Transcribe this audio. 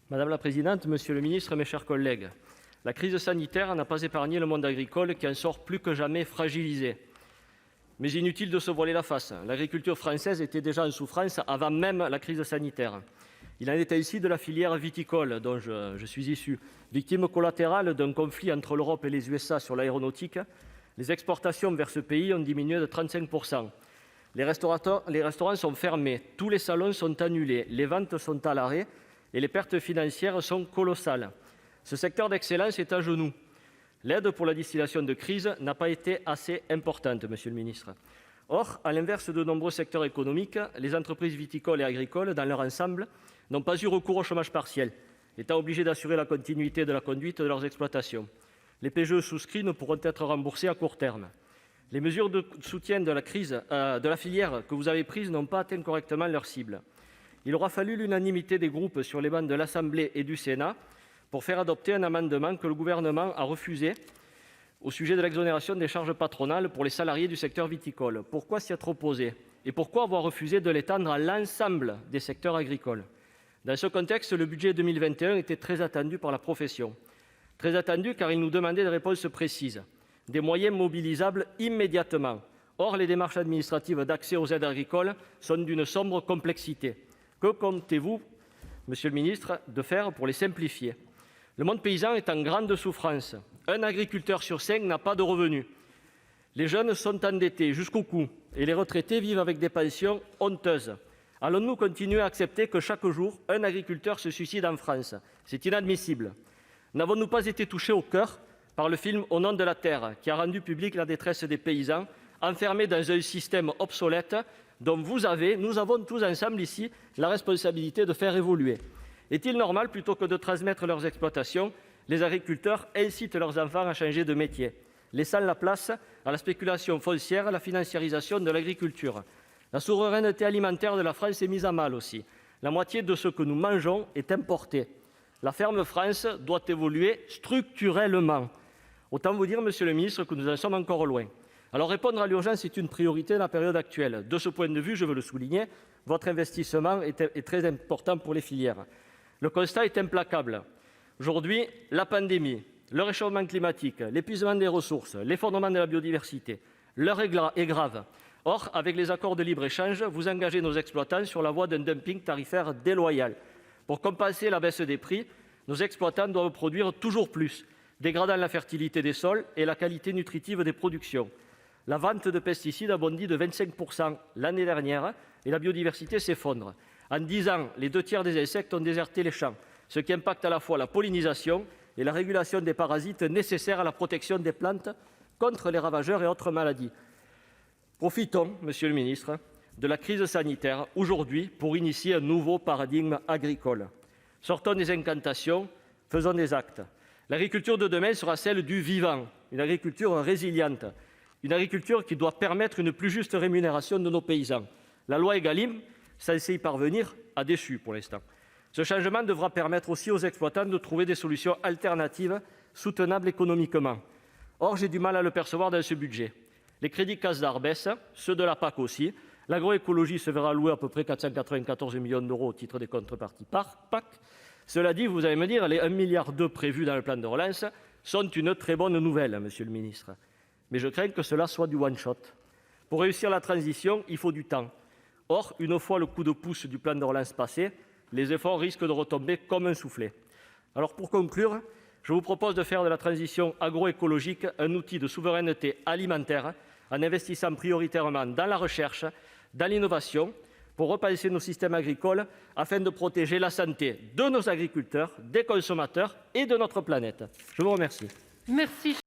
Madame la présidente, monsieur le ministre, mes chers collègues, la crise sanitaire n'a pas épargné le monde agricole qui en sort plus que jamais fragilisé. Mais inutile de se voiler la face, l'agriculture française était déjà en souffrance avant même la crise sanitaire. Il en est ainsi de la filière viticole dont je suis issu. Victime collatérale d'un conflit entre l'Europe et les USA sur l'aéronautique, les exportations vers ce pays ont diminué de 35%. Les restaurants sont fermés, tous les salons sont annulés, les ventes sont à l'arrêt et les pertes financières sont colossales. Ce secteur d'excellence est à genoux. L'aide pour la distillation de crise n'a pas été assez importante, monsieur le ministre. Or, à l'inverse de nombreux secteurs économiques, les entreprises viticoles et agricoles, dans leur ensemble, n'ont pas eu recours au chômage partiel, étant obligées d'assurer la continuité de la conduite de leurs exploitations. Les PGE souscrits ne pourront être remboursés à court terme. Les mesures de soutien de la filière que vous avez prises n'ont pas atteint correctement leur cible. Il aura fallu l'unanimité des groupes sur les bancs de l'Assemblée et du Sénat pour faire adopter un amendement que le Gouvernement a refusé au sujet de l'exonération des charges patronales pour les salariés du secteur viticole. Pourquoi s'y être opposé? Et pourquoi avoir refusé de l'étendre à l'ensemble des secteurs agricoles? Dans ce contexte, le budget 2021 était très attendu par la profession. Très attendu car il nous demandait des réponses précises, des moyens mobilisables immédiatement. Or, les démarches administratives d'accès aux aides agricoles sont d'une sombre complexité. Que comptez-vous, monsieur le ministre, de faire pour les simplifier? Le monde paysan est en grande souffrance. Un agriculteur sur 5 n'a pas de revenus. Les jeunes sont endettés jusqu'au cou et les retraités vivent avec des pensions honteuses. Allons-nous continuer à accepter que chaque jour, un agriculteur se suicide en France? C'est inadmissible. N'avons-nous pas été touchés au cœur par le film « Au nom de la terre » qui a rendu publique la détresse des paysans, enfermés dans un système obsolète dont nous avons tous ensemble ici la responsabilité de faire évoluer? Est-il normal, plutôt que de transmettre leurs exploitations, les agriculteurs incitent leurs enfants à changer de métier, laissant la place à la spéculation foncière, à la financiarisation de l'agriculture? La souveraineté alimentaire de la France est mise à mal aussi. La moitié de ce que nous mangeons est importé. La ferme France doit évoluer structurellement. Autant vous dire, monsieur le ministre, que nous en sommes encore loin. Alors répondre à l'urgence est une priorité dans la période actuelle. De ce point de vue, je veux le souligner, votre investissement est très important pour les filières. Le constat est implacable. Aujourd'hui, la pandémie, le réchauffement climatique, l'épuisement des ressources, l'effondrement de la biodiversité, l'heure est grave. Or, avec les accords de libre-échange, vous engagez nos exploitants sur la voie d'un dumping tarifaire déloyal. Pour compenser la baisse des prix, nos exploitants doivent produire toujours plus, dégradant la fertilité des sols et la qualité nutritive des productions. La vente de pesticides a bondi de 25% l'année dernière et la biodiversité s'effondre. En 10 ans, les 2 tiers des insectes ont déserté les champs, ce qui impacte à la fois la pollinisation et la régulation des parasites nécessaires à la protection des plantes contre les ravageurs et autres maladies. Profitons, monsieur le ministre, de la crise sanitaire aujourd'hui pour initier un nouveau paradigme agricole. Sortons des incantations, faisons des actes. L'agriculture de demain sera celle du vivant, une agriculture résiliente, une agriculture qui doit permettre une plus juste rémunération de nos paysans. La loi Égalim, censée y parvenir, a déçu pour l'instant. Ce changement devra permettre aussi aux exploitants de trouver des solutions alternatives soutenables économiquement. Or, j'ai du mal à le percevoir dans ce budget. Les crédits CASDAR baissent, ceux de la PAC aussi. L'agroécologie se verra allouer à peu près 494 millions d'euros au titre des contreparties PAC. Cela dit, vous allez me dire, les 1,2 milliard prévus dans le plan de relance sont une très bonne nouvelle, monsieur le ministre. Mais je crains que cela soit du one-shot. Pour réussir la transition, il faut du temps. Or, une fois le coup de pouce du plan de relance passé, les efforts risquent de retomber comme un soufflet. Alors pour conclure, je vous propose de faire de la transition agroécologique un outil de souveraineté alimentaire en investissant prioritairement dans la recherche, dans l'innovation, pour repenser nos systèmes agricoles afin de protéger la santé de nos agriculteurs, des consommateurs et de notre planète. Je vous remercie. Merci.